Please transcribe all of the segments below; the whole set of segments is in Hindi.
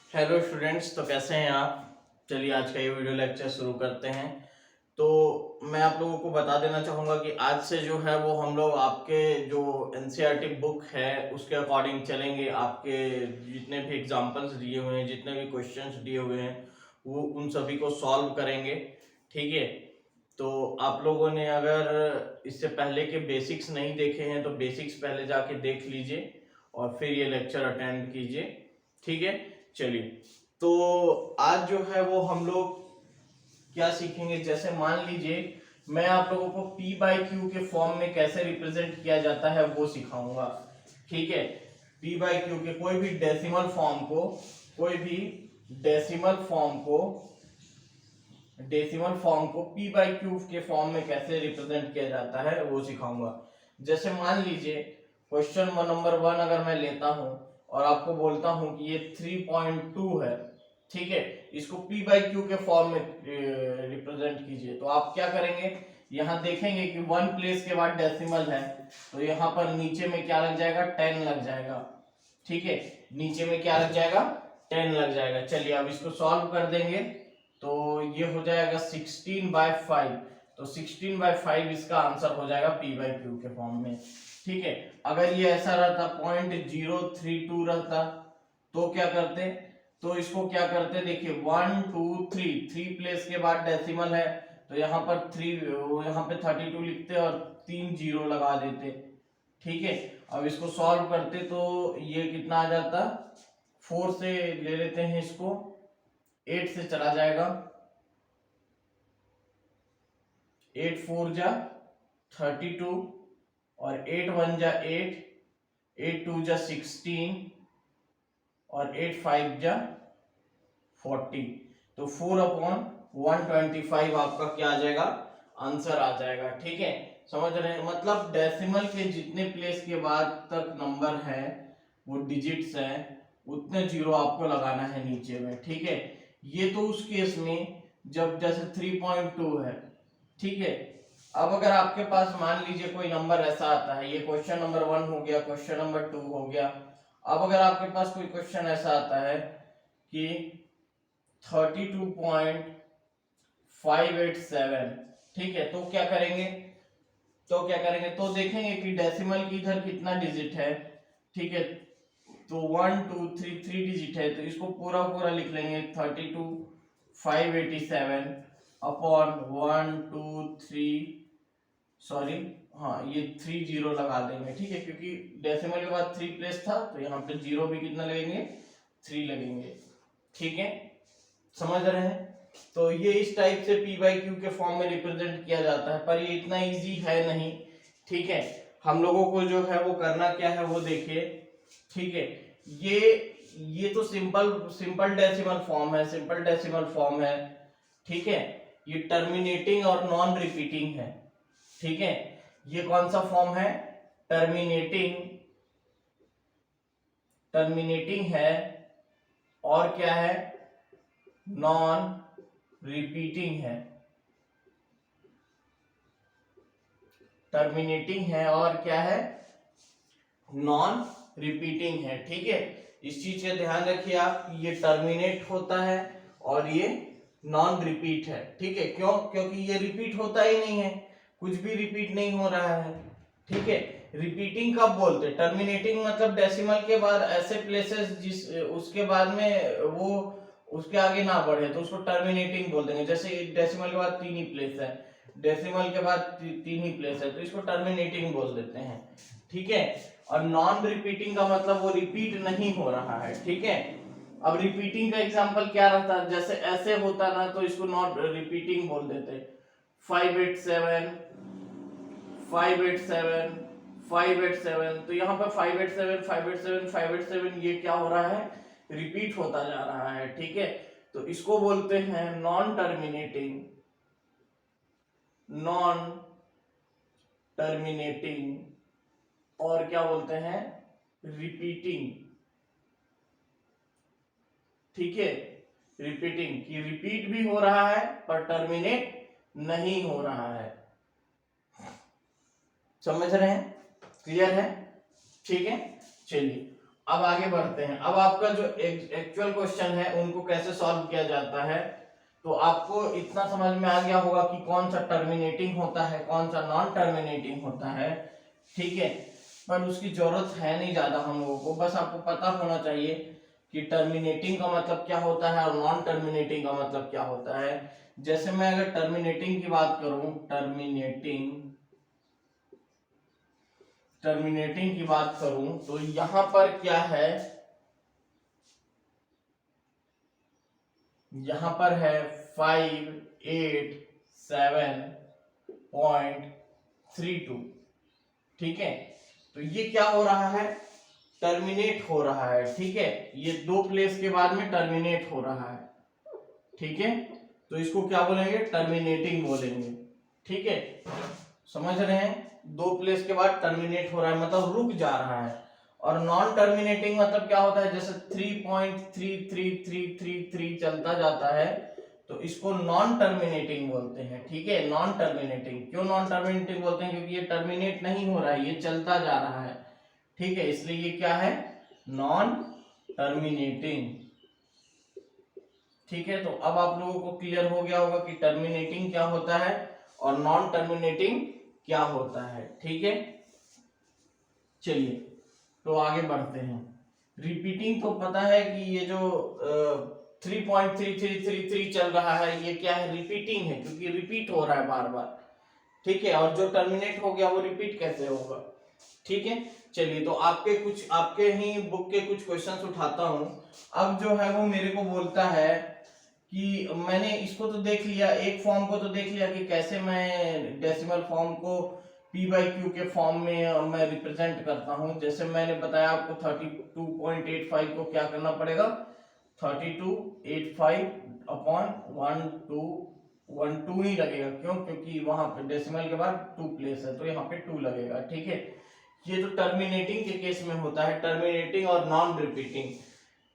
हेलो स्टूडेंट्स, तो कैसे हैं आप। चलिए आज का ये वीडियो लेक्चर शुरू करते हैं। तो मैं आप लोगों को बता देना चाहूँगा कि आज से जो है वो हम लोग आपके जो एनसीईआरटी बुक है उसके अकॉर्डिंग चलेंगे। आपके जितने भी एग्जांपल्स दिए हुए हैं, जितने भी क्वेश्चंस दिए हुए हैं, वो उन सभी को सॉल्व करेंगे। ठीक है। तो आप लोगों ने अगर इससे पहले के बेसिक्स नहीं देखे हैं तो बेसिक्स पहले जाके देख लीजिए और फिर ये लेक्चर अटेंड कीजिए। ठीक है। चलिए, तो आज जो है वो हम लोग क्या सीखेंगे, जैसे मान लीजिए मैं आप लोगों को P बाई क्यू के फॉर्म में कैसे रिप्रेजेंट किया जाता है वो सिखाऊंगा। ठीक है। P बाई क्यू के कोई भी डेसिमल फॉर्म को P बाई क्यू के फॉर्म में कैसे रिप्रेजेंट किया जाता है वो सिखाऊंगा। जैसे मान लीजिए क्वेश्चन नंबर 1 अगर मैं लेता हूं और आपको बोलता हूं कि ये 3.2 है। ठीक है। इसको P बाई क्यू के फॉर्म में रिप्रेजेंट कीजिए। तो आप क्या करेंगे, यहाँ देखेंगे कि 1 प्लेस के बाद डेसिमल है, तो यहाँ पर नीचे में क्या लग जाएगा, 10 लग जाएगा। ठीक है। नीचे में क्या लग जाएगा, 10 लग जाएगा। चलिए अब इसको सॉल्व कर देंगे तो ये हो जाएगा 16/5। तो 16/5 इसका आंसर हो जाएगा P बाई क्यू के फॉर्म में। ठीक है। अगर ये ऐसा रहता 0.032 रहता तो क्या करते, तो इसको क्या करते, देखिए 1 2 3 प्लेस के बाद डेसिमल है, तो यहाँ पर 3, यहाँ पे 32 लिखते और 3 जीरो लगा देते। ठीक है। अब इसको सॉल्व करते तो ये कितना आ जाता, 4 से ले लेते हैं इसको, 8 से चला जाएगा, 8 4 जा 32 और 8 1 जा 8, 8 2 जा 16 और 8 5 जा 40। तो 4/125 आपका क्या आ जाएगा, आंसर आ जाएगा। ठीक है। समझ रहे हैं, मतलब डेसिमल के जितने प्लेस के बाद तक नंबर है वो डिजिट्स हैं, उतने जीरो आपको लगाना है नीचे में। ठीक है। ये तो उस केस में जब जैसे 3.2 है। ठीक है। अब अगर आपके पास मान लीजिए कोई नंबर ऐसा आता है, ये क्वेश्चन नंबर 1 हो गया, क्वेश्चन नंबर 2 हो गया। अब अगर आपके पास कोई क्वेश्चन ऐसा आता है कि 32.587, ठीक है, तो क्या करेंगे, तो देखेंगे कि डेसिमल की इधर कितना डिजिट है। ठीक है। तो 1 2 3 डिजिट है, तो इसको पूरा पूरा लिख लेंगे 32,587 अपॉन 1 2 3, सॉरी, हाँ ये 3 जीरो लगा देंगे। ठीक है, क्योंकि डेसिमल के बाद 3 प्लेस था तो यहाँ पे जीरो भी कितना लगेंगे, 3 लगेंगे। ठीक है। समझ रहे हैं। तो ये इस टाइप से P बाई क्यू के फॉर्म में रिप्रेजेंट किया जाता है, पर ये इतना इजी है नहीं। ठीक है। हम लोगों को जो है वो करना क्या है वो देखिए। ठीक है। ये तो सिंपल डेसिमल फॉर्म है, सिंपल डेसिमल फॉर्म है। ठीक है। ये टर्मिनेटिंग और नॉन रिपीटिंग है। ठीक है। ये कौन सा फॉर्म है, टर्मिनेटिंग है, और क्या है, नॉन रिपीटिंग है। टर्मिनेटिंग है और क्या है, नॉन रिपीटिंग है। ठीक है। इस चीज का ध्यान रखिए आप, ये टर्मिनेट होता है और ये नॉन रिपीट है। ठीक है। क्यों, क्योंकि ये रिपीट होता ही नहीं है, कुछ भी रिपीट नहीं हो रहा है। ठीक है। रिपीटिंग कब बोलते, टर्मिनेटिंग मतलब डेसिमल के बाद ऐसे प्लेसेस जिस उसके बाद में वो उसके आगे ना बढ़े तो उसको टर्मिनेटिंग बोल देंगे। जैसे डेसिमल के बाद 3 ही प्लेस है, डेसिमल के बाद 3 ही प्लेस है, तो इसको टर्मिनेटिंग बोल देते हैं। ठीक है। और नॉन रिपीटिंग का मतलब वो रिपीट नहीं हो रहा है। ठीक है। अब रिपीटिंग का एग्जांपल क्या रहता है, जैसे ऐसे होता ना तो इसको नॉट रिपीटिंग बोल देते। 587 587 587, तो यहाँ पर 587 587 587 ये क्या हो रहा है, रिपीट होता जा रहा है। ठीक है। तो इसको बोलते हैं नॉन टर्मिनेटिंग और क्या बोलते हैं, रिपीटिंग। ठीक है। रिपीटिंग की रिपीट भी हो रहा है पर टर्मिनेट नहीं हो रहा है। समझ रहे हैं, क्लियर है। ठीक है। चलिए अब आगे बढ़ते हैं। अब आपका जो एक्चुअल क्वेश्चन है उनको कैसे सॉल्व किया जाता है, तो आपको इतना समझ में आ गया होगा कि कौन सा टर्मिनेटिंग होता है, कौन सा नॉन टर्मिनेटिंग होता है, ठीक है। पर उसकी जरूरत है नहीं ज्यादा हम लोगों को, बस आपको पता होना चाहिए कि टर्मिनेटिंग का मतलब क्या होता है और नॉन टर्मिनेटिंग का मतलब क्या होता है। जैसे मैं अगर टर्मिनेटिंग की बात करूं, टर्मिनेटिंग की बात करूं तो यहां पर क्या है, यहां पर है 587.32, ठीक है। तो ये क्या हो रहा है, टर्मिनेट हो रहा है, ठीक है। ये दो प्लेस के बाद में टर्मिनेट हो रहा है, ठीक है। तो इसको क्या बोलेंगे, टर्मिनेटिंग बोलेंगे, ठीक है। समझ रहे हैं, दो प्लेस के बाद टर्मिनेट हो रहा है मतलब रुक जा रहा है। और नॉन टर्मिनेटिंग मतलब क्या होता है, जैसे 3.33333 चलता जाता है तो इसको नॉन टर्मिनेटिंग बोलते हैं, ठीक है। नॉन टर्मिनेटिंग, क्यों नॉन टर्मिनेटिंग बोलते हैं, क्योंकि ये टर्मिनेट नहीं हो रहा है, ये चलता जा रहा है, ठीक है, इसलिए ये क्या है, नॉन टर्मिनेटिंग, ठीक है। तो अब आप लोगों को क्लियर हो गया होगा कि टर्मिनेटिंग क्या होता है और नॉन टर्मिनेटिंग क्या होता है, ठीक है। चलिए तो आगे बढ़ते हैं। रिपीटिंग तो पता है कि ये जो 3.3333 चल रहा है ये क्या है, रिपीटिंग है, क्योंकि रिपीट हो रहा है बार बार, ठीक है। और जो टर्मिनेट हो गया वो रिपीट कैसे होगा, ठीक है। चलिए तो आपके ही बुक के कुछ क्वेश्चंस उठाता हूं। अब जो है वो मेरे को बोलता है कि मैंने इसको तो देख लिया, एक फॉर्म को तो देख लिया कि कैसे मैं डेसिमल फॉर्म को p बाई क्यू के फॉर्म में मैं रिप्रेजेंट करता हूं। जैसे मैंने बताया आपको 32.85 को क्या करना पड़ेगा, 32.85 अपॉन 1212 ही लगेगा, क्यों, क्योंकि वहां पे डेसिमल के बाद 2 प्लेस है तो यहाँ पे 2 लगेगा, ठीक है। ये तो टर्मिनेटिंग के केस में होता है, टर्मिनेटिंग और नॉन रिपीटिंग,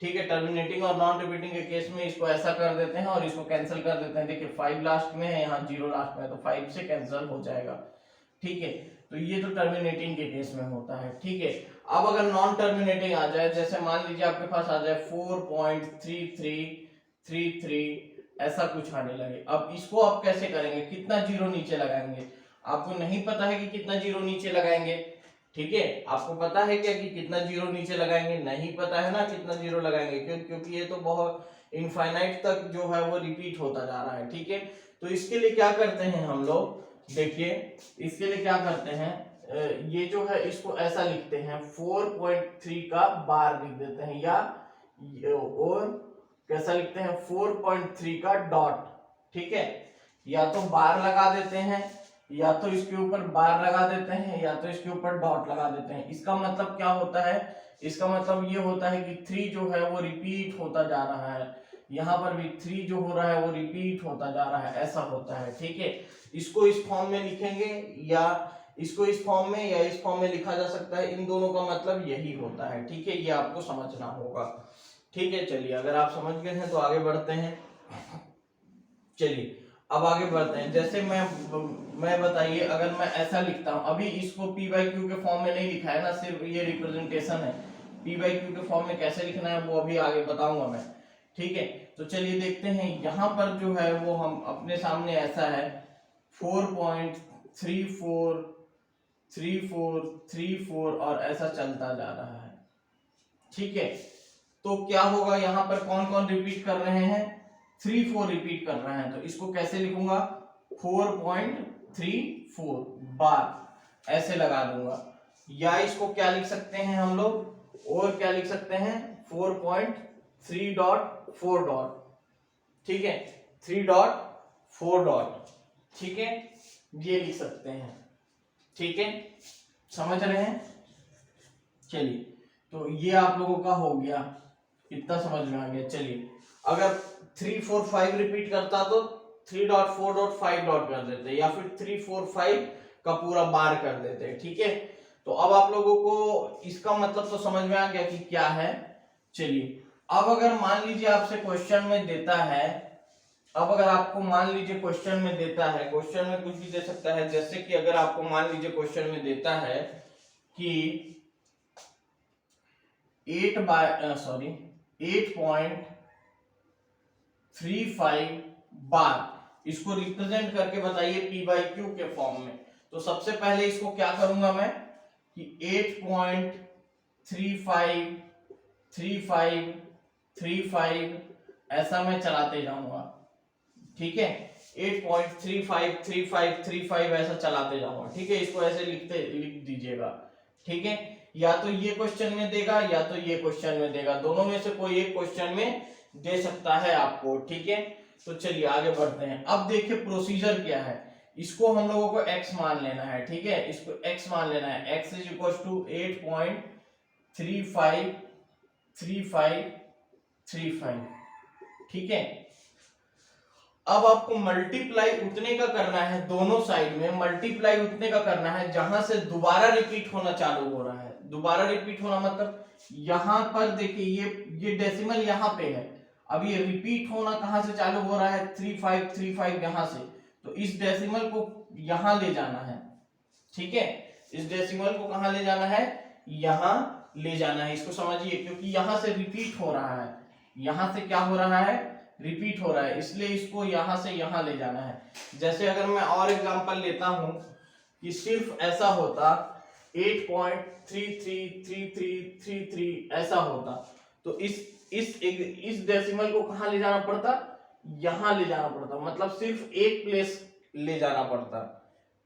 ठीक है। टर्मिनेटिंग और नॉन रिपीटिंग के केस में इसको ऐसा कर देते हैं और इसको कैंसिल कर देते हैं। देखिए 5 लास्ट में है, यहाँ 0 लास्ट में है, तो 5 से कैंसिल हो जाएगा, ठीक है। तो ये तो टर्मिनेटिंग के केस में होता है, ठीक है। अब अगर नॉन टर्मिनेटिंग आ जाए, जैसे मान लीजिए आपके पास आ जाए 4.3333 ऐसा कुछ आने लगे, अब इसको आप कैसे करेंगे, कितना जीरो नीचे लगाएंगे, आपको नहीं पता है कि कितना जीरो नीचे लगाएंगे, ठीक है। आपको पता है क्या कि कितना जीरो नीचे लगाएंगे, नहीं पता है ना कितना जीरो लगाएंगे, क्योंकि ये तो बहुत इनफाइनाइट तक जो है वो रिपीट होता जा रहा है, ठीक है। तो इसके लिए क्या करते हैं हम लोग, देखिए इसके लिए क्या करते हैं, ये जो है इसको ऐसा लिखते हैं 4.3 का बार लिख देते हैं, या और कैसा लिखते हैं 4.3 का डॉट, ठीक है। या तो बार लगा देते हैं, या तो इसके ऊपर बार लगा देते हैं, या तो इसके ऊपर डॉट लगा देते हैं। इसका मतलब क्या होता है, इसका मतलब ये होता है कि 3 जो है वो रिपीट होता जा रहा है, यहाँ पर भी 3 जो हो रहा है वो रिपीट होता जा रहा है, ऐसा होता है, ठीक है। इसको इस फॉर्म में लिखेंगे या इसको इस फॉर्म में या इस फॉर्म में लिखा जा सकता है, इन दोनों का मतलब यही होता है, ठीक है। ये आपको समझना होगा, ठीक है। चलिए अगर आप समझ गए हैं तो आगे बढ़ते हैं। चलिए अब आगे बढ़ते हैं। जैसे मैं बताइए, अगर मैं ऐसा लिखता हूं, अभी इसको p बाई क्यू के फॉर्म में नहीं लिखा है ना, सिर्फ ये रिप्रेजेंटेशन है। p बाई क्यू के फॉर्म में कैसे लिखना है वो अभी आगे बताऊंगा मैं, ठीक है। तो चलिए देखते हैं, यहां पर जो है वो हम अपने सामने ऐसा है 4.3434 और ऐसा चलता जा रहा है, ठीक है। तो क्या होगा, यहाँ पर कौन कौन रिपीट कर रहे हैं, 3 4 रिपीट कर रहे हैं, तो इसको कैसे लिखूंगा 4.34 बार ऐसे लगा दूंगा। या इसको क्या लिख सकते हैं हम लोग, और क्या लिख सकते हैं 4.3.4 डॉट, ठीक है, 3.4 डॉट, ठीक है, ये लिख सकते हैं, ठीक है। समझ रहे हैं, चलिए तो ये आप लोगों का हो गया, इतना समझ में आ गया। चलिए अगर 3 4 5 रिपीट करता तो 3.4.5 डॉट कर देते, या फिर 3 4 5 का पूरा बार कर देते, ठीक है। तो अब आप लोगों को इसका मतलब तो समझ में आ गया कि क्या है। चलिए अब अगर मान लीजिए आपसे क्वेश्चन में देता है, अब अगर आपको मान लीजिए क्वेश्चन में देता है, क्वेश्चन में कुछ भी दे सकता है, जैसे कि अगर आपको मान लीजिए क्वेश्चन में देता है कि 8.35 बार। इसको रिप्रेजेंट करके बताइए पी बाई क्यू के फॉर्म में। तो सबसे पहले इसको क्या करूंगा मैं कि 8.35 ऐसा मैं चलाते जाऊंगा, ठीक है। 8.35 ऐसा चलाते जाऊंगा, ठीक है। इसको ऐसे लिख दीजिएगा, ठीक है। या तो ये क्वेश्चन में देगा या तो ये क्वेश्चन में देगा, दोनों में से कोई एक क्वेश्चन में दे सकता है आपको, ठीक है। तो चलिए आगे बढ़ते हैं। अब देखिए प्रोसीजर क्या है। इसको हम लोगों को x मान लेना है, ठीक है। इसको x मान लेना है। x इज इक्वल टू 8.35, ठीक है। अब आपको मल्टीप्लाई उतने का करना है, दोनों साइड में मल्टीप्लाई उतने का करना है जहां से दोबारा रिपीट होना चालू हो रहा है। दोबारा रिपीट होना मतलब यहां पर देखिए ये डेसिमल यहां पे है, अब ये रिपीट होना कहां से चालू हो रहा है 3535 यहां से। तो इस डेसिमल को यहां ले जाना है, ठीक है। इस डेसिमल को कहां ले जाना है, यहां ले जाना है। इसको समझिए, क्योंकि यहां से रिपीट हो रहा है, यहां से क्या हो रहा है, रिपीट हो रहा है, इसलिए इसको यहां से यहां ले जाना है। जैसे अगर मैं और एग्जांपल लेता हूं कि सिर्फ ऐसा होता 8.333333 ऐसा होता, तो इस डेसिमल को कहां ले जाना पड़ता, यहां ले जाना पड़ता, मतलब सिर्फ एक प्लेस ले जाना पड़ता,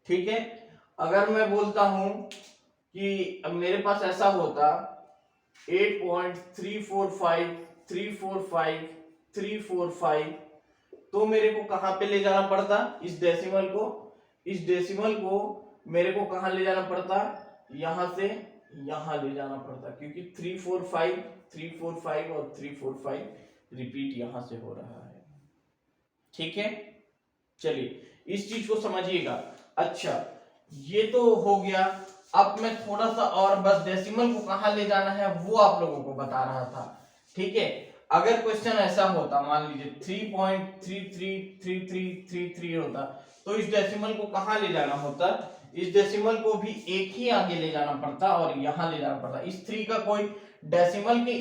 ठीक है। अगर मैं बोलता हूं कि अब मेरे पास ऐसा होता 8.345345 तो मेरे को कहां पे ले जाना पड़ता, इस डेसिमल को मेरे को कहां ले जाना पड़ता, यहां से यहां ले जाना पड़ता, क्योंकि 345 और 345 रिपीट यहां से हो रहा है, ठीक है। चलिए इस चीज को समझिएगा। अच्छा ये तो हो गया। अब मैं थोड़ा सा और बस डेसिमल को कहां ले जाना है वो आप लोगों को बता रहा था, ठीक है। अगर क्वेश्चन ऐसा होता, मान लीजिए 3.333333 होता, तो इस डेसिमल को कहां ले जाना होता, इस डेसिमल को भी एक ही आगे ले जाना पड़ता और यहां ले जाना पड़ता। इस 3 का कोई डेसिमल के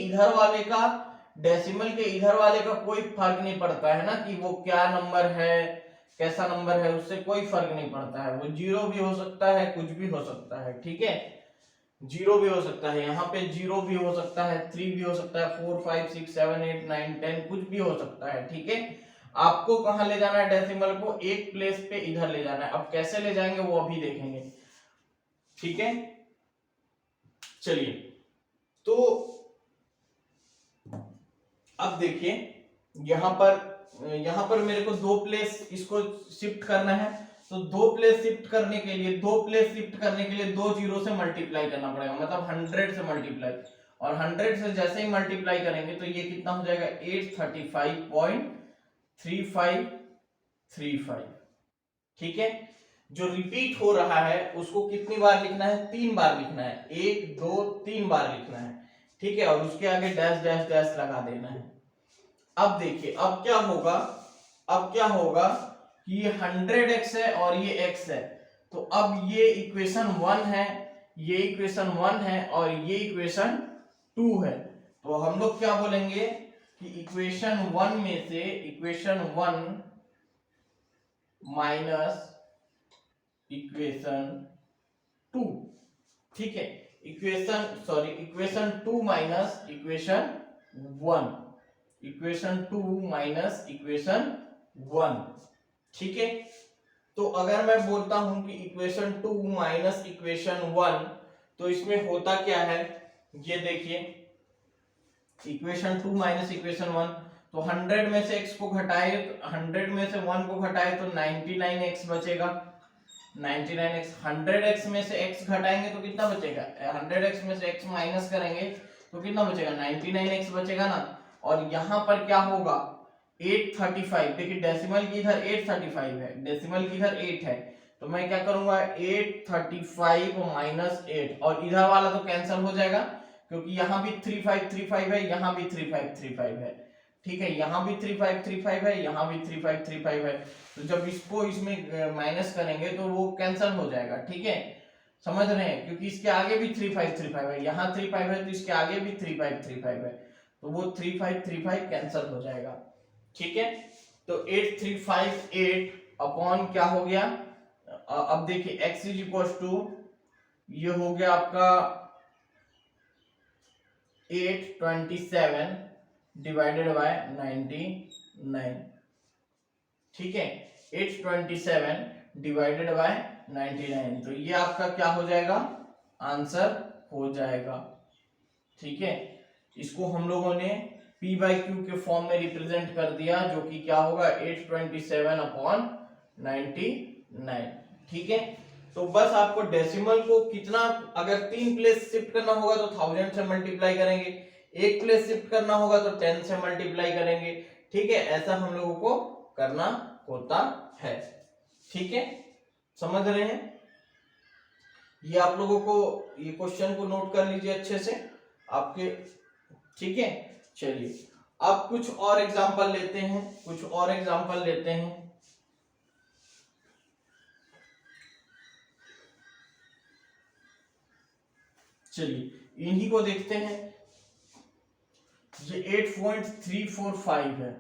इधर वाले का कोई फर्क नहीं पड़ता है ना, कि वो क्या नंबर है, कैसा नंबर है, उससे कोई फर्क नहीं पड़ता है। वो 0 भी हो सकता है, कुछ भी हो सकता है, ठीक है। 0 भी हो सकता है, यहाँ पे 0 भी हो सकता है, 3 भी हो सकता है, 4 5 6 7 8 9 10 कुछ भी हो सकता है, ठीक है। आपको कहां ले जाना है, डेसिमल को एक प्लेस पे इधर ले जाना है। अब कैसे ले जाएंगे वो अभी देखेंगे, ठीक है। चलिए तो अब देखिए यहां पर मेरे को 2 प्लेस इसको शिफ्ट करना है। तो 2 प्लेस शिफ्ट करने के लिए 2 जीरो से मल्टीप्लाई करना पड़ेगा, मतलब 100 से मल्टीप्लाई। और 100 से जैसे ही मल्टीप्लाई करेंगे तो ये कितना हो जाएगा 835.3535, ठीक है। जो रिपीट हो रहा है उसको कितनी बार लिखना है, 3 बार लिखना है, 1 2 3 बार लिखना है, ठीक है। और उसके आगे डैश डैश डैश लगा देना है। अब देखिए अब क्या होगा कि ये 100x है और ये x है। तो अब ये इक्वेशन 1 है, ये इक्वेशन 1 है और ये इक्वेशन 2 है। तो हम लोग क्या बोलेंगे कि इक्वेशन 1 में से इक्वेशन 1 माइनस इक्वेशन 2, ठीक है। Equation 2 minus equation 1, equation 2 minus equation 1, ठीक है। तो अगर मैं बोलता हूं कि इक्वेशन 2 माइनस इक्वेशन 1, तो इसमें होता क्या है, ये देखिए इक्वेशन 2 माइनस इक्वेशन 1, तो 100 में से x को घटाए, 100 में से 1 को घटाए तो 99x बचेगा, 99x। 100x में से x घटाएंगे तो कितना बचेगा, 100x में से x माइनस करेंगे तो कितना बचेगा 99x बचेगा ना। और यहां पर क्या होगा 835, देखिए डेसिमल की इधर 835 है, डेसिमल की इधर 8 है, तो मैं क्या करूंगा 835 माइनस 8, और इधर वाला तो कैंसिल हो जाएगा क्योंकि यहाँ भी 3535 है, यहाँ भी 3535 है, ठीक है। यहाँ भी 3535 है, यहाँ भी 3535 है। तो जब इसको इसमें माइनस करेंगे तो वो कैंसिल हो जाएगा, ठीक है। समझ रहे हैं, क्योंकि इसके आगे भी 3535 है, यहाँ 35 है तो इसके आगे भी 3535 है, तो वो 3535 कैंसिल हो जाएगा। ठीक है, तो 8358 अपॉन क्या हो गया, अब देखिए x इज इक्वल टू ये हो गया आपका 827 डिवाइडेड बाय 99। ठीक है, 827 डिवाइडेड बाय 99, तो ये आपका क्या हो जाएगा, आंसर हो जाएगा। ठीक है, इसको हम लोगों ने p बाई क्यू के फॉर्म में रिप्रेजेंट कर दिया, जो कि क्या होगा 827 अपॉन 99। ठीक है, तो बस आपको डेसिमल को कितना, अगर 3 प्लेस शिफ्ट करना होगा तो 1000 से मल्टीप्लाई करेंगे, 1 प्लेस शिफ्ट करना होगा तो 10 से मल्टीप्लाई करेंगे। ठीक है, ऐसा हम लोगों को करना होता है। ठीक है, समझ रहे हैं, ये आप लोगों को ये क्वेश्चन को नोट कर लीजिए अच्छे से आपके। ठीक है, चलिए अब कुछ और एग्जांपल लेते हैं, कुछ और एग्जांपल लेते हैं। चलिए इन्हीं को देखते हैं। ये 8.345 है,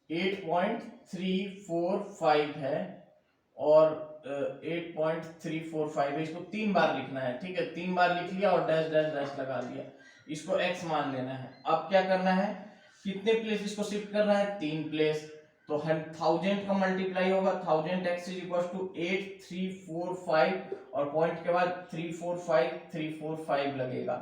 8.345 है और 8.345 है, इसको 3 बार लिखना है। ठीक है, 3 बार लिख लिया और डैश डैश डैश लगा दिया, इसको x मान लेना है। अब क्या करना है, कितने प्लेस इसको शिफ्ट करना है, 3 प्लेस, तो 1000 का मल्टीप्लाई होगा, 1000 x इज इक्वल टू 8345 और पॉइंट के बाद 345 लगेगा।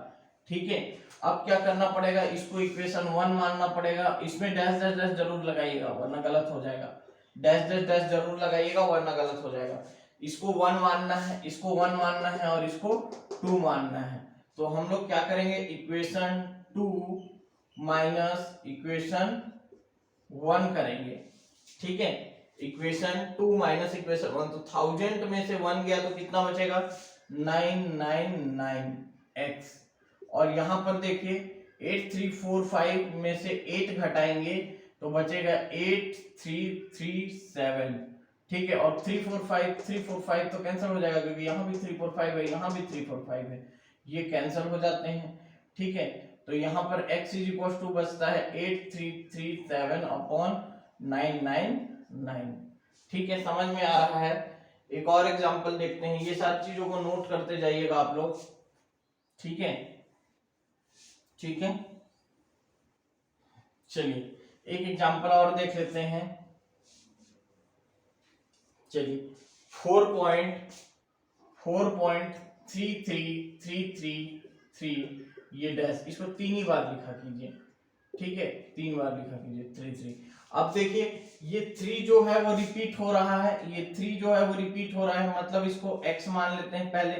ठीक है, अब क्या करना पड़ेगा, इसको इक्वेशन 1 मानना पड़ेगा, इसमें डैश डैश डैश जरूर लगाइएगा वरना गलत हो जाएगा, डैश डैश डैश जरूर लगाइएगा वरना गलत हो जाएगा। इसको 1 मानना है, इसको 1 मानना है और इसको 2 मानना है, तो हम लोग क्या करेंगे, इक्वेशन 2 माइनस इक्वेशन 1 करेंगे। ठीक है, इक्वेशन 2 माइनस इक्वेशन 1, तो 1000 में से 1 गया तो कितना बचेगा, 999x, और यहां पर देखिए 8345 में से 8 घटाएंगे तो बचेगा 8337। ठीक है, और 345 तो कैंसिल हो जाएगा क्योंकि यहाँ भी 345 है, यहाँ भी 345 है, ये कैंसिल हो जाते हैं। ठीक है, तो यहाँ पर x इज इक्वल टू बचता है 8337 अपॉन 999। ठीक है, समझ में आ रहा है। एक और एग्जांपल देखते हैं, ये सारी चीजों को नोट करते जाइएगा आप लोग। ठीक है, ठीक है, चलिए एक एग्जांपल और देख लेते हैं। चलिए 4.3333 ये डैश, इसको 3 ही बार लिखा कीजिए। ठीक है, 3 बार लिखा कीजिए 33। अब देखिए ये 3 जो है वो रिपीट हो रहा है, ये 3 जो है वो रिपीट हो रहा है, मतलब इसको x मान लेते हैं पहले,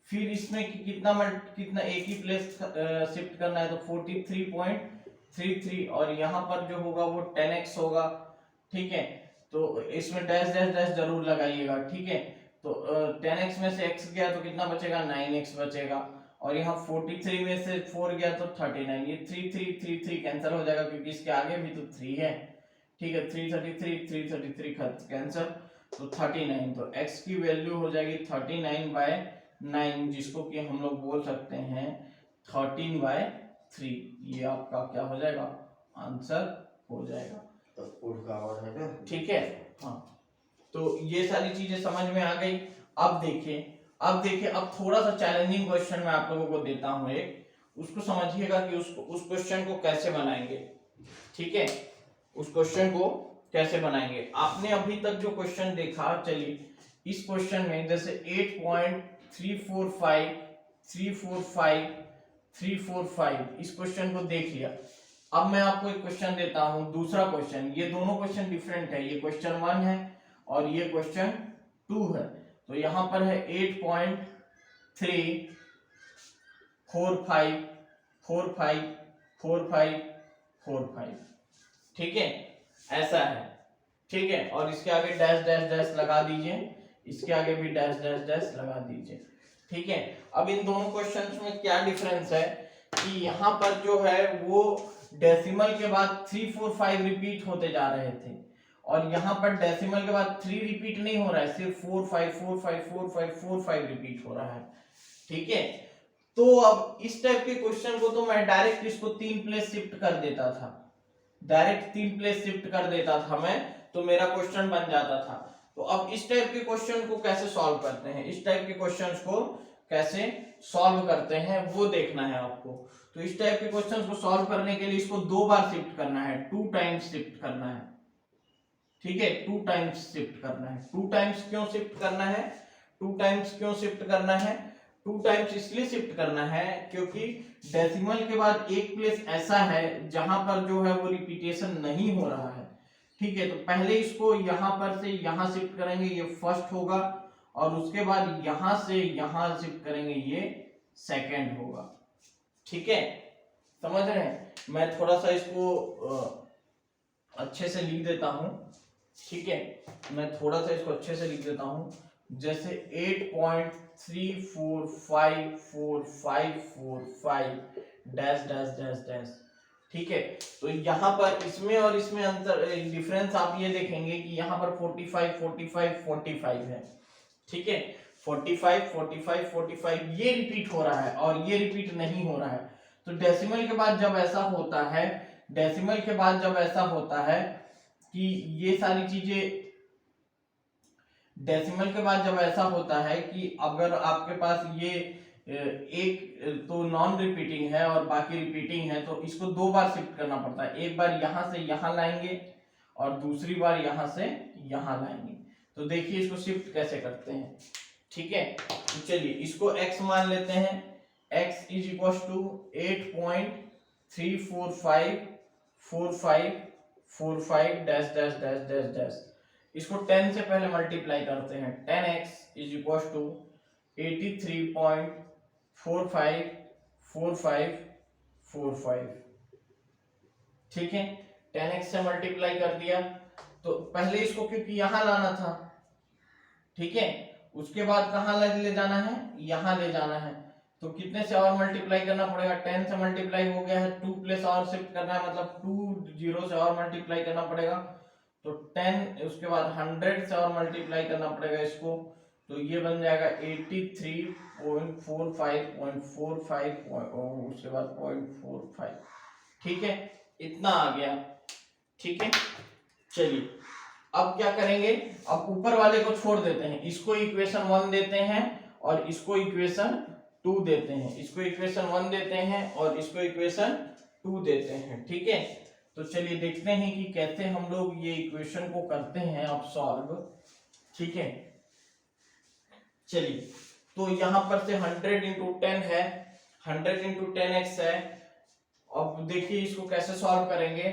फिर इसमें कितना एक ही प्लेस शिफ्ट करना है तो 43.33 और यहाँ पर जो होगा वो 10x होगा। ठीक है, तो इसमें डैश डैश डैश जरूर लगाइएगा। ठीक है, तो 10x में से x गया तो कितना बचेगा, 9x बचेगा, और यहाँ 43 में से 4 गया तो 39, ये 3333 कैंसिल हो जाएगा क्योंकि इसके आगे भी तो 3 है। ठीक है, 333 कैंसिल, तो 39, तो x की वैल्यू हो जाएगी 39/9, जिसको कि हम लोग बोल सकते हैं 13/3। ये आपका क्या हो जाएगा, आंसर हो जाएगा। ठीक है, हाँ, तो ये सारी चीजें समझ में आ गई। अब देखिए अब थोड़ा सा चैलेंजिंग क्वेश्चन मैं आप लोगों को देता हूं एक, उसको समझिएगा कि उस क्वेश्चन को कैसे बनाएंगे। ठीक है, उस क्वेश्चन को कैसे बनाएंगे। आपने अभी तक जो क्वेश्चन देखा, चलिए इस क्वेश्चन में जैसे 8.345 इस क्वेश्चन को देख लिया। अब मैं आपको एक क्वेश्चन देता हूं, दूसरा क्वेश्चन, ये दोनों क्वेश्चन डिफरेंट है, ये क्वेश्चन 1 है और ये क्वेश्चन 2 है। तो यहां पर है 8.3454545। ठीक है, ऐसा है। ठीक है, और इसके आगे डैश डैश डैश लगा दीजिए, इसके आगे भी डैश डैश डैश लगा दीजिए। ठीक है, अब इन दोनों क्वेश्चंस में क्या डिफरेंस है कि यहाँ पर जो है वो डेसिमल के बाद 345 रिपीट होते जा रहे थे और यहाँ पर डेसिमल के बाद 3 रिपीट नहीं हो रहा है, सिर्फ 4 5 4 5 4 5 4 5 रिपीट हो रहा है। ठीक है, तो अब इस टाइप के क्वेश्चन को तो मैं डायरेक्ट इसको 3 प्लेस शिफ्ट कर देता था, डायरेक्ट 3 प्लेस शिफ्ट कर देता था मैं, तो मेरा क्वेश्चन बन जाता था। तो अब इस टाइप के क्वेश्चन को कैसे सॉल्व करते हैं, इस टाइप के क्वेश्चंस को कैसे सॉल्व करते हैं वो देखना है आपको। तो इस टाइप के क्वेश्चंस को सॉल्व करने के लिए इसको 2 बार शिफ्ट करना है, 2 टाइम्स शिफ्ट करना है। ठीक है, 2 टाइम्स शिफ्ट करना है। 2 टाइम्स क्यों शिफ्ट करना है, 2 टाइम्स क्यों शिफ्ट करना है, 2 टाइम्स इसलिए शिफ्ट करना है क्योंकि डेसिमल के बाद एक प्लेस ऐसा है जहां पर जो है वो रिपीटेशन नहीं हो रहा है। ठीक है, तो पहले इसको यहां पर से यहां शिफ्ट करेंगे, ये फर्स्ट होगा, और उसके बाद यहां से यहां शिफ्ट करेंगे, ये सेकंड होगा। ठीक है, समझ रहे हैं। मैं थोड़ा सा इसको अच्छे से लिख देता हूं। ठीक है, मैं थोड़ा सा इसको अच्छे से लिख देता हूं, जैसे 8.345455 डैश डैश डैश डैश। ठीक है, तो यहाँ पर इसमें और इसमें अंतर डिफरेंस आप ये देखेंगे कि यहाँ पर 45 45 45 है। ठीक है, 45 45 45 ये रिपीट हो रहा है और ये रिपीट नहीं हो रहा है। तो डेसिमल के बाद जब ऐसा होता है, डेसिमल के बाद जब ऐसा होता है कि ये सारी चीजें, डेसिमल के बाद जब ऐसा होता है कि अगर आपके पास ये एक तो नॉन रिपीटिंग है और बाकी रिपीटिंग है, तो इसको 2 बार शिफ्ट करना पड़ता है। एक बार यहां से यहां लाएंगे और दूसरी बार यहां से यहां लाएंगे। तो देखिए इसको शिफ्ट कैसे करते हैं। ठीक है, तो चलिए इसको x मान लेते हैं, x is equal to 8.3454545 dash dash dash dash dash. इसको 10 से पहले मल्टीप्लाई करते हैं, 10x इज इक्वल टू 83.454545। ठीक है, 10x से मल्टीप्लाई कर दिया, तो पहले इसको क्योंकि यहां लाना था। ठीक है, उसके बाद कहां ले जाना है, यहां ले जाना है। तो कितने से और मल्टीप्लाई करना पड़ेगा, 10 से मल्टीप्लाई हो गया है, 2 प्लेस और शिफ्ट करना है, मतलब 2 0 से और मल्टीप्लाई करना पड़ेगा। तो 10, उसके बाद 100 से और मल्टीप्लाई करना पड़ेगा इसको, तो ये बन जाएगा 83.45.45, उसके बाद 0.45। ठीक है, इतना आ गया। ठीक है, चलिए अब क्या करेंगे, अब ऊपर वाले को छोड़ देते हैं, इसको इक्वेशन 1 देते हैं और इसको इक्वेशन 2 देते हैं, इसको इक्वेशन 1 देते हैं और इसको इक्वेशन 2 देते हैं। ठीक है, तो चलिए देखते हैं कि कैसे हम लोग ये इक्वेशन को करते हैं अब सॉल्व। ठीक है, चलिए तो यहां पर से 100 इंटू 10 है, 100 इंटू 10x है। अब देखिए इसको कैसे सॉल्व करेंगे,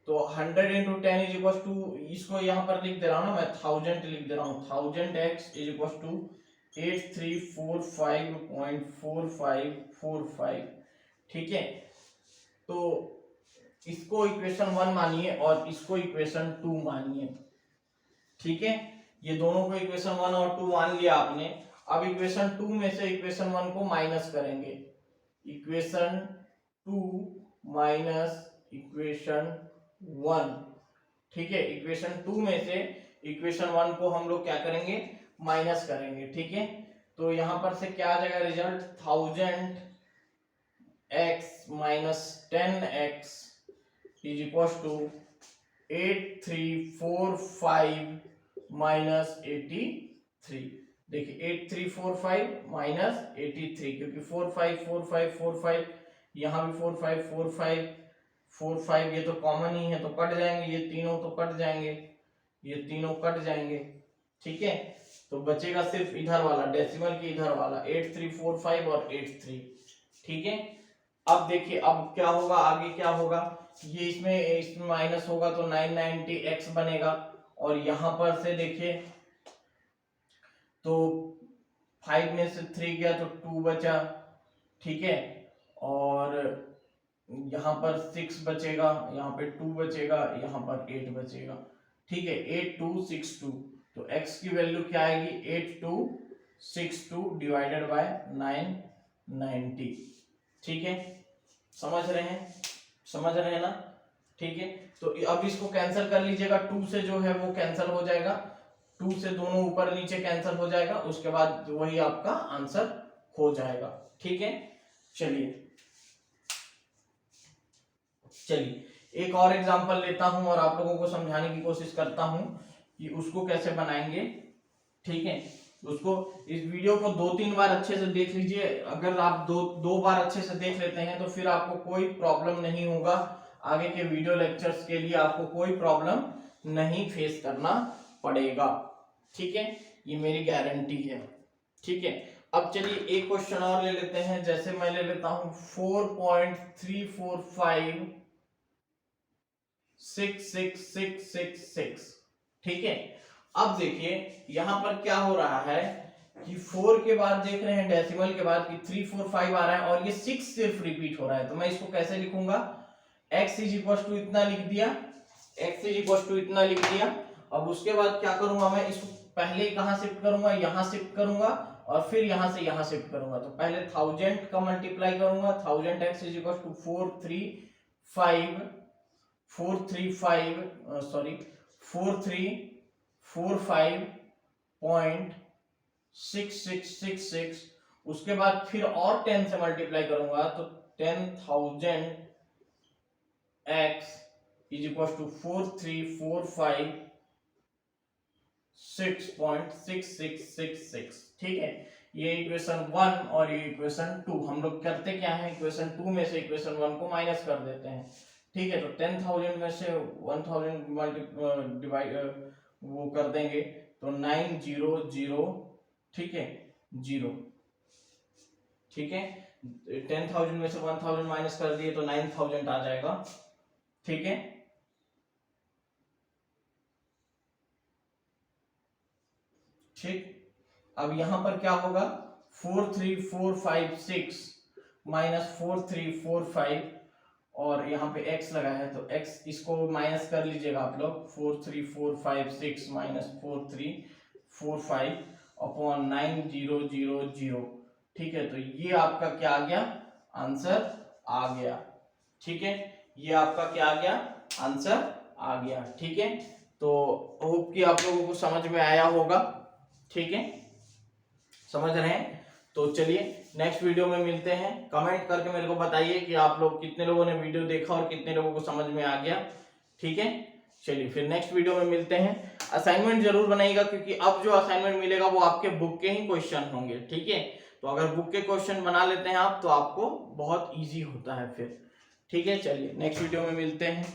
तो 100 इंटू 10 इज इक्वल टू, इसको यहाँ पर लिख दे रहा हूँ ना मैं, 1000 लिख दे रहा हूँ, 1000x इज इक्वल टू 8345.4545। ठीक है, तो इसको इक्वेशन 1 मानिए और इसको इक्वेशन 2 मानिए। ठीक है, ये दोनों को इक्वेशन 1 और 2 मान लिया आपने। अब इक्वेशन 2 में से इक्वेशन 1 को माइनस करेंगे, इक्वेशन 2 माइनस इक्वेशन 1। ठीक है, इक्वेशन 2 में से इक्वेशन 1 को हम लोग क्या करेंगे, माइनस करेंगे। ठीक है, तो यहां पर से क्या आ जाएगा result, 1000x minus 10x is equal to 8345 minus 83। देखिए 8345 माइनस 83, क्योंकि 454545, यहाँ भी 454545, ये तो कॉमन ही है तो कट जाएंगे, ये तीनों तो कट जाएंगे, ये तीनों कट जाएंगे। ठीक है, तो बचेगा सिर्फ इधर वाला, डेसिमल के इधर वाला 8345 और 83। ठीक है, अब देखिए अब क्या होगा, आगे क्या होगा, ये इसमें माइनस होगा तो 990x बनेगा, और यहां पर से देखिए तो 5 में से 3 गया तो 2 बचा। ठीक है, और यहाँ पर 6 बचेगा, यहाँ पे 2 बचेगा, यहाँ पर 8 बचेगा। ठीक है, 8262, तो x की वैल्यू क्या आएगी, 8262 डिवाइडेड बाय 990। ठीक है, समझ रहे हैं ना। ठीक है, तो अब इसको कैंसिल कर लीजिएगा, 2 से जो है वो कैंसिल हो जाएगा, 2 से दोनों ऊपर नीचे कैंसिल हो जाएगा, उसके बाद वही आपका आंसर हो जाएगा। ठीक है, चलिए एक और एग्जांपल लेता हूं और आप लोगों को समझाने की कोशिश करता हूं कि उसको कैसे बनाएंगे। ठीक है, उसको इस वीडियो को 2-3 बार अच्छे से देख लीजिए। अगर आप दो बार अच्छे से देख लेते हैं तो फिर आपको कोई प्रॉब्लम नहीं होगा, आगे के वीडियो लेक्चर्स के लिए आपको कोई प्रॉब्लम नहीं फेस करना पड़ेगा। ठीक है, ये मेरी गारंटी है। ठीक है, अब चलिए एक क्वेश्चन और ले लेते हैं, जैसे मैं ले लेता हूं 4.3456666। ठीक है, अब देखिए यहां पर क्या हो रहा है कि 4 के बाद देख रहे हैं डेसिमल के बाद कि 345 आ रहा है और ये 6 सिर्फ रिपीट हो रहा है, तो मैं इसको कैसे लिखूंगा, x इज इक्वल टू इतना लिख दिया, x इज इक्वल टू इतना लिख दिया। अब उसके बाद क्या करूंगा, मैं इसको पहले कहां शिफ्ट करूंगा, यहां शिफ्ट करूंगा और फिर यहां से यहां शिफ्ट करूंगा। तो पहले 1000 का मल्टीप्लाई करूंगा, 1000x इज इक्वल टू 4345.6666। उसके बाद फिर और 10 से मल्टीप्लाई करूंगा तो 10,000x इज इक्वल टू 4345.6666। ठीक है, ये इक्वेशन 1 और ये इक्वेशन 2। हम लोग करते क्या है, इक्वेशन 2 में से इक्वेशन 1 को माइनस कर देते हैं। ठीक है, तो 10,000 में से 1000 डिवाइड वो कर देंगे तो 900, ठीक है 0। ठीक है, 10,000 में से 1000 माइनस कर दिए तो 9000 आ जाएगा। ठीक है, ठीक, अब यहां पर क्या होगा, 43456 माइनस 4345 और यहाँ पे x लगा है तो x इसको माइनस कर लीजिएगा आप लोग, 43456 माइनस 4345 अपॉन 9000। ठीक है, तो ये आपका क्या आ गया, आंसर आ गया। ठीक है, ये आपका क्या आ गया, आंसर आ गया। ठीक है, तो होप कि आप लोगों को समझ में आया होगा। ठीक है, समझ रहे हैं, तो चलिए नेक्स्ट वीडियो में मिलते हैं। कमेंट करके मेरे को बताइए कि आप लोग कितने लोगों ने वीडियो देखा और कितने लोगों को समझ में आ गया। ठीक है, चलिए फिर नेक्स्ट वीडियो में मिलते हैं। असाइनमेंट जरूर बनाइएगा क्योंकि अब जो असाइनमेंट मिलेगा वो आपके बुक के ही क्वेश्चन होंगे। ठीक है, तो अगर बुक के क्वेश्चन बना लेते हैं आप तो आपको बहुत ईजी होता है फिर। ठीक है, चलिए नेक्स्ट वीडियो में मिलते हैं।